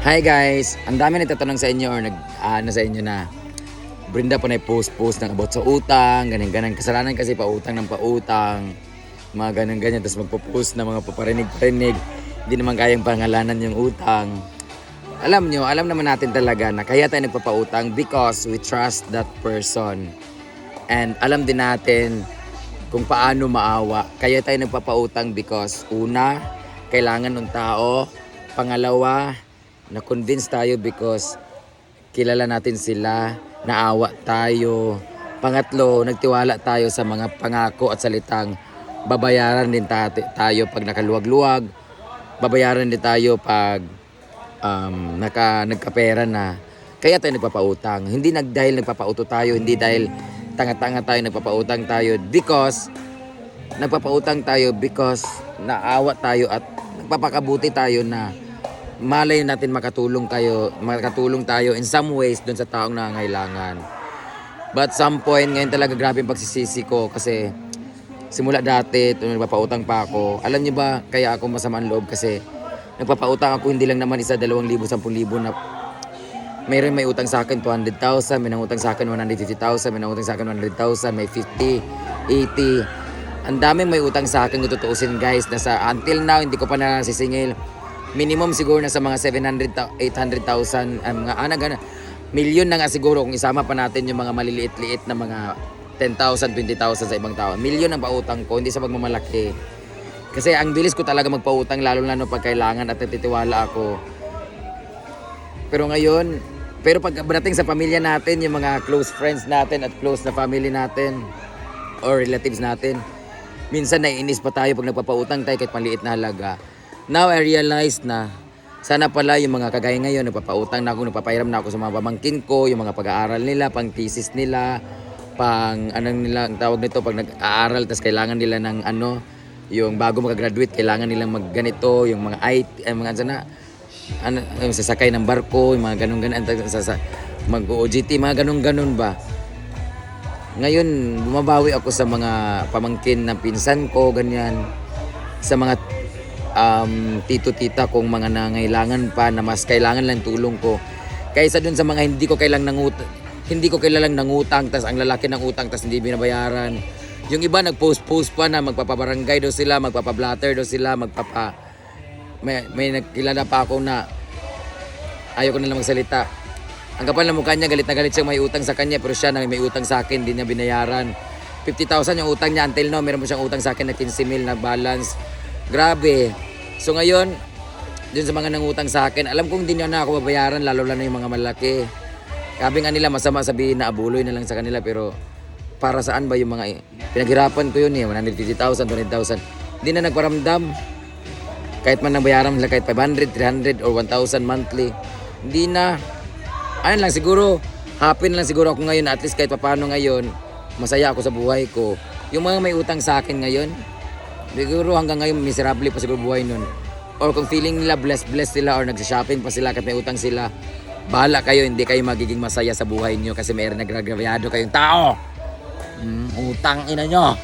Hi guys! Ang dami nagtatanong sa inyo or nag-ano sa inyo na Brenda po na post ng about sa utang, ganyan-ganyan. Kasalanan kasi pautang ng pautang, mga ganyan-ganyan. Tapos magpo-post na mga paparinig-parinig. Hindi naman kayang pangalanan yung utang. Alam nyo, alam naman natin talaga na kaya tayo nagpapautang because we trust that person. And alam din natin kung paano maawa. Kaya tayo nagpapautang because una, kailangan ng tao. Pangalawa, na-convince tayo because kilala natin sila, naawa tayo. Pangatlo, nagtiwala tayo sa mga pangako at salitang babayaran din tayo pag nakaluwag-luwag. Babayaran din tayo pag nagkapera na. Kaya tayo nagpapautang. Hindi dahil nagpapauto tayo, hindi dahil tanga-tanga tayo nagpapautang tayo because nagpapautang tayo because naawa tayo at nagpapakabuti tayo na malay natin makatulong tayo in some ways dun sa taong nangangailangan. But some point, ngayon talaga grabe yung pagsisisi ko kasi simula dati, nagpapautang pa ako. Alam niyo ba, kaya ako masama ang loob kasi nagpapautang ako hindi lang naman 1,000, 2,000, 10,000 na mayroon may utang sa akin 200,000, may nangutang sa akin 150,000, may nangutang sa akin 100,000, may 50, 80. Ang daming may utang sa akin kung tutuusin guys. Until now, hindi ko pa nasisingil. Minimum siguro na sa mga 700,000, 800,000, mga milyon na nga siguro kung isama pa natin yung mga maliliit-liit na mga 10,000, 20,000 sa ibang tao. Milyon ang pautang ko, hindi sa pagmamalaki. Kasi ang bilis ko talaga magpautang lalo pag kailangan at natitiwala ako. Pero pag dating sa pamilya natin, yung mga close friends natin at close na family natin or relatives natin, minsan naiinis pa tayo pag nagpapautang tayo kahit maliit na halaga. Now I realize na sana pala yung mga kagaya ngayon, nagpapautang na ako, nagpapahiram na ako sa mga pamangkin ko, yung mga pag-aaral nila, pang thesis nila, pang anong nila, ang tawag nito, pag nag-aaral, tas kailangan nila ng yung bago makagraduate, kailangan nilang magganito, yung mga IT, yung sasakay ng barko, yung mga ganun-ganun, mag-OJT, mga ganun-ganun ba. Ngayon, bumabawi ako sa mga pamangkin ng pinsan ko, ganyan, sa mga tito-tita kong mga nangailangan pa na mas kailangan lang tulong ko. Kaysa dun sa mga hindi ko kilalang nangutang, tas ang lalaki ng utang, tas hindi binabayaran. Yung iba nag-post pa na magpapabarangay daw sila, magpapablatter daw sila, may nagkilala pa ako na ayaw ko nalang magsalita. Ang kapal na mukha niya, galit na galit siya may utang sa kanya, pero siya na may utang sa akin, hindi niya binayaran. 50,000 yung utang niya, until now, meron mo siyang utang sa akin na 15,000 na balance. Grabe. So ngayon, dun sa mga nangutang sa akin, alam kong hindi na ako babayaran, lalo na yung mga malaki. Sabi nga nila, masama sabihin na abuloy na lang sa kanila, pero para saan ba yung mga pinaghirapan ko yun 150,000, 200,000. Hindi na nagparamdam. Kahit man nabayaran nila kahit 500, 300 or 1,000 monthly. Hindi na. Ano lang siguro, happy na lang siguro ako ngayon, at least kahit paano ngayon, masaya ako sa buhay ko. Yung mga may utang sa akin ngayon, siguro hanggang ngayon miserable pa siguro buhay nun. Or kung feeling nila blessed sila or nagsha-shopping pa sila kahit may utang sila, bahala kayo, hindi kayo magiging masaya sa buhay nyo kasi mayroon nagragrabyado kayong tao. Utang ina nyo.